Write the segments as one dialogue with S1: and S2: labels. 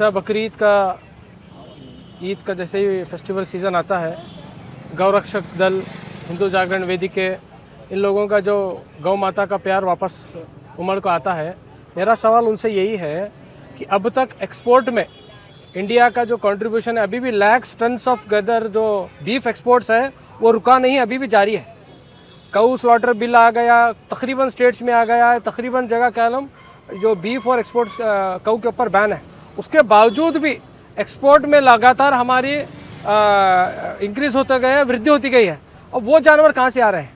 S1: जैसा बकरीद का ईद का जैसे ही फेस्टिवल सीज़न आता है, गौरक्षक दल, हिंदू जागरण वेदिके, इन लोगों का जो गौ माता का प्यार वापस उमड़ को आता है। मेरा सवाल उनसे यही है कि अब तक एक्सपोर्ट में इंडिया का जो कंट्रीब्यूशन है, अभी भी लैक्स टन्स ऑफ गदर जो बीफ एक्सपोर्ट्स है वो रुका नहीं, अभी भी जारी है। काऊ स्लॉटर बिल आ गया, तकरीबन स्टेट्स में आ गया है, तकरीबन जगह कह जो बीफ और एक्सपोर्ट्स काऊ के ऊपर बैन है। उसके बावजूद भी एक्सपोर्ट में लगातार हमारी इंक्रीज होते गए, वृद्धि होती गई है। अब वो जानवर कहाँ से आ रहे हैं?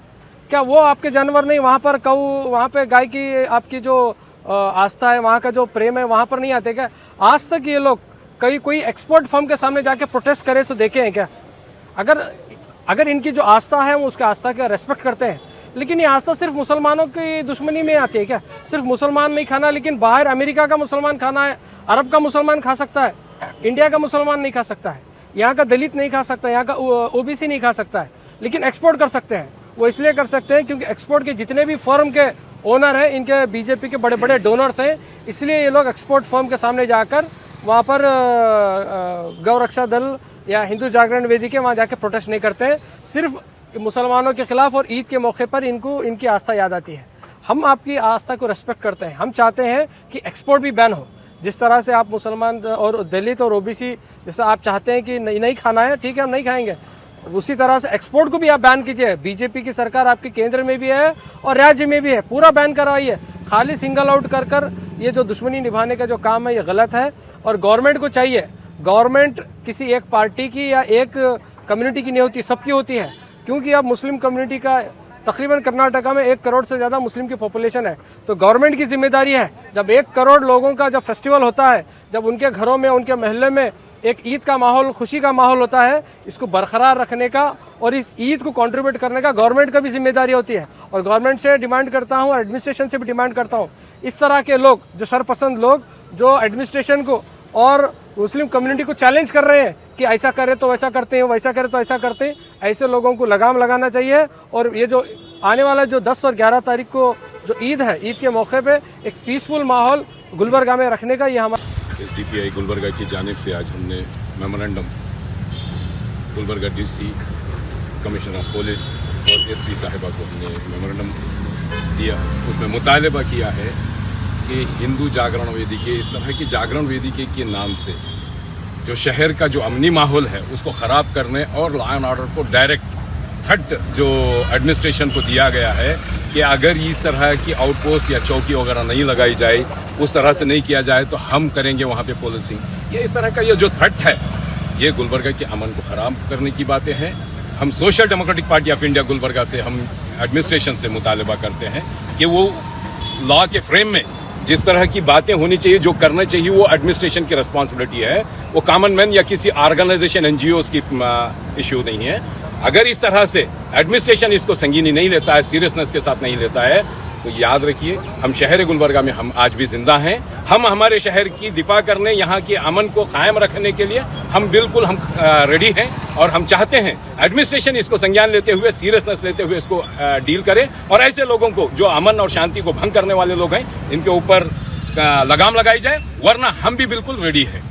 S1: क्या वो आपके जानवर नहीं? वहाँ पर काऊ, वहाँ पे गाय की आपकी जो आस्था है, वहाँ का जो प्रेम है, वहाँ पर नहीं आते क्या? आज तक ये लोग कोई एक्सपोर्ट फर्म के सामने जाके प्रोटेस्ट करे तो देखे हैं क्या? अगर इनकी जो आस्था है वो उसके आस्था का रेस्पेक्ट करते हैं, लेकिन ये आस्था सिर्फ मुसलमानों की दुश्मनी में आती है क्या? सिर्फ मुसलमान नहीं खाना, लेकिन बाहर अमेरिका का मुसलमान खाना है, अरब का मुसलमान खा सकता है, इंडिया का मुसलमान नहीं खा सकता है, यहाँ का दलित नहीं खा सकता, यहाँ का ओबीसी नहीं खा सकता है, लेकिन एक्सपोर्ट कर सकते हैं। वो इसलिए कर सकते हैं क्योंकि एक्सपोर्ट के जितने भी फर्म के ओनर हैं, इनके बीजेपी के बड़े बड़े डोनर्स हैं, इसलिए ये लोग एक्सपोर्ट फर्म के सामने जाकर वहाँ पर गौरक्षा दल या हिंदू जागरण वेदिके वहाँ जाके प्रोटेस्ट नहीं करते हैं। सिर्फ मुसलमानों के खिलाफ और ईद के मौके पर इनको इनकी आस्था याद आती है। हम आपकी आस्था को रेस्पेक्ट करते हैं। हम चाहते हैं कि एक्सपोर्ट भी बैन हो। जिस तरह से आप मुसलमान और दलित और ओबीसी जैसा आप चाहते हैं कि नहीं खाना है, ठीक है, हम नहीं खाएंगे, उसी तरह से एक्सपोर्ट को भी आप बैन कीजिए। बीजेपी की सरकार आपके केंद्र में भी है और राज्य में भी है, पूरा बैन करवाइए। खाली सिंगल आउट कर ये जो दुश्मनी निभाने का जो काम है ये गलत है। और गवर्नमेंट को चाहिए, गवर्नमेंट किसी एक पार्टी की या एक कम्युनिटी की नहीं होती, सबकी होती है। क्योंकि अब मुस्लिम कम्युनिटी का तकरीबन कर्नाटका में 1 करोड़ से ज़्यादा मुस्लिम की पॉपुलेशन है, तो गवर्नमेंट की जिम्मेदारी है, जब 1 करोड़ लोगों का जब फेस्टिवल होता है, जब उनके घरों में, उनके महल्ले में एक ईद का माहौल, खुशी का माहौल होता है, इसको बरकरार रखने का और इस ईद को कंट्रीब्यूट करने का गवर्नमेंट का भी जिम्मेदारी होती है। और गवर्नमेंट से डिमांड करता हूँ और एडमिनिस्ट्रेशन से भी डिमांड करता हूँ, इस तरह के लोग, जो सरपसंद लोग, जो एडमिनिस्ट्रेशन को और मुस्लिम कम्युनिटी को चैलेंज कर रहे हैं कि ऐसा करे तो वैसा करते हैं, वैसा करे तो ऐसा करते हैं, ऐसे लोगों को लगाम लगाना चाहिए। और ये जो आने वाला जो 10 और 11 तारीख को जो ईद है, ईद के मौके पे एक पीसफुल माहौल गुलबर्गा में रखने का ये हमारा
S2: SDPI गुलबर्गा की जानिब से आज हमने memorandum Gulbarga DC, commissioner of police और SP साहिबा को हमने मेमोरेंडम दिया। उसमें मुतालबा किया है कि हिंदू जागरण वेदिके, इस तरह की जागरण वेदिके के नाम से जो शहर का जो अमनी माहौल है उसको ख़राब करने और लॉ एंड ऑर्डर को डायरेक्ट थ्रेट जो एडमिनिस्ट्रेशन को दिया गया है कि अगर इस तरह की आउटपोस्ट या चौकी वगैरह नहीं लगाई जाए, उस तरह से नहीं किया जाए तो हम करेंगे वहाँ पे पुलिसिंग। ये इस तरह का ये जो थ्रेट है, ये गुलबर्गा के अमन को ख़राब करने की बातें हैं। हम social democratic party of India Gulbarga से हम एडमिनिस्ट्रेशन से मुतालबा करते हैं कि वो लॉ के फ्रेम में जिस तरह की बातें होनी चाहिए, जो करना चाहिए, वो एडमिनिस्ट्रेशन की रिस्पॉन्सिबिलिटी है, वो कॉमन मैन या किसी ऑर्गेनाइजेशन NGOs की इश्यू नहीं है। अगर इस तरह से एडमिनिस्ट्रेशन इसको संगीनी नहीं लेता है, सीरियसनेस के साथ नहीं लेता है, तो याद रखिए हम शहर गुलबर्गा में हम आज भी जिंदा हैं। हम हमारे शहर की दिफा करने, यहाँ के अमन को कायम रखने के लिए हम बिल्कुल रेडी हैं और हम चाहते हैं एडमिनिस्ट्रेशन इसको संज्ञान लेते हुए, सीरियसनेस लेते हुए इसको डील करे और ऐसे लोगों को जो अमन और शांति को भंग करने वाले लोग हैं, इनके ऊपर लगाम लगाई जाए, वरना हम भी बिल्कुल रेडी हैं।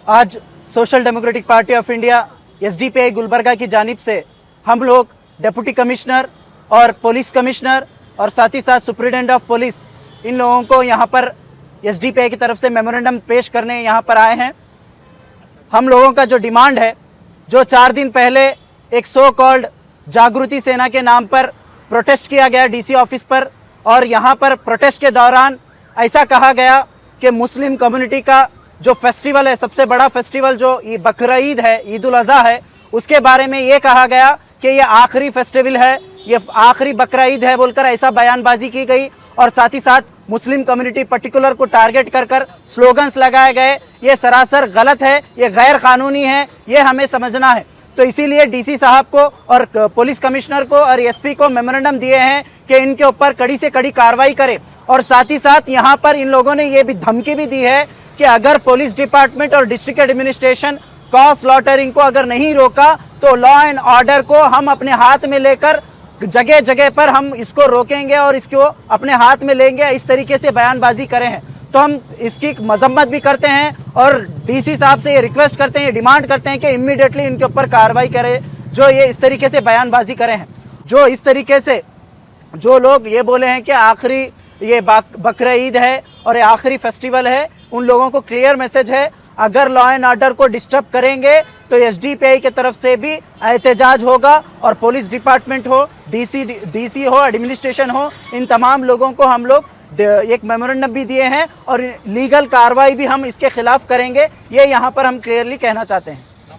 S3: आज social democratic party of India SDPI Gulbarga की जानिब से हम लोग डिप्टी कमिश्नर और पुलिस कमिश्नर और साथ ही साथ सुप्रिटेंडेंट ऑफ पुलिस, इन लोगों को यहाँ पर SDPI की तरफ से मेमोरेंडम पेश करने यहाँ पर आए हैं। हम लोगों का जो डिमांड है, जो 4 दिन पहले एक सो कॉल्ड जागृति सेना के नाम पर प्रोटेस्ट किया गया DC ऑफिस पर, और यहाँ पर प्रोटेस्ट के दौरान ऐसा कहा गया कि मुस्लिम कम्युनिटी का जो फेस्टिवल है, सबसे बड़ा फेस्टिवल जो ये बकरीद है, ईद उल अज़हा है, उसके बारे में ये कहा गया कि ये आखिरी फेस्टिवल है, ये आखिरी बकरीद है बोलकर ऐसा बयानबाजी की गई। और साथ ही साथ मुस्लिम कम्युनिटी पर्टिकुलर को टारगेट कर स्लोगन्स लगाए गए। ये सरासर गलत है, ये गैर कानूनी है, ये हमें समझना है। तो इसीलिए DC साहब को और पुलिस कमिश्नर को और SP को मेमोरेंडम दिए हैं कि इनके ऊपर कड़ी से कड़ी कार्रवाई करे। और साथ ही साथ यहाँ पर इन लोगों ने ये भी धमकी भी दी है कि अगर पुलिस डिपार्टमेंट और डिस्ट्रिक्ट एडमिनिस्ट्रेशन कॉ स्लॉटरिंग को अगर नहीं रोका तो लॉ एंड ऑर्डर को हम अपने हाथ में लेकर जगह जगह पर हम इसको रोकेंगे और इसको अपने हाथ में लेंगे, इस तरीके से बयानबाजी करे हैं। तो हम इसकी मजम्मत भी करते हैं और डीसी साहब से ये रिक्वेस्ट करते हैं, डिमांड करते हैं कि इमीडिएटली इनके ऊपर कार्रवाई करे जो ये इस तरीके से बयानबाजी करे हैं, जो इस तरीके से जो लोग ये बोले हैं कि आखिरी ये बकरा ईद है और ये आखिरी फेस्टिवल है, उन लोगों को क्लियर मैसेज है, अगर लॉ एंड ऑर्डर को डिस्टर्ब करेंगे तो एसडीपीआई की तरफ से भी एहतजाज होगा और पुलिस डिपार्टमेंट हो, डीसी हो, एडमिनिस्ट्रेशन हो, इन तमाम लोगों को हम लोग एक मेमोरेंडम भी दिए हैं और लीगल कार्रवाई भी हम इसके खिलाफ करेंगे, ये यहाँ पर हम क्लियरली कहना चाहते हैं।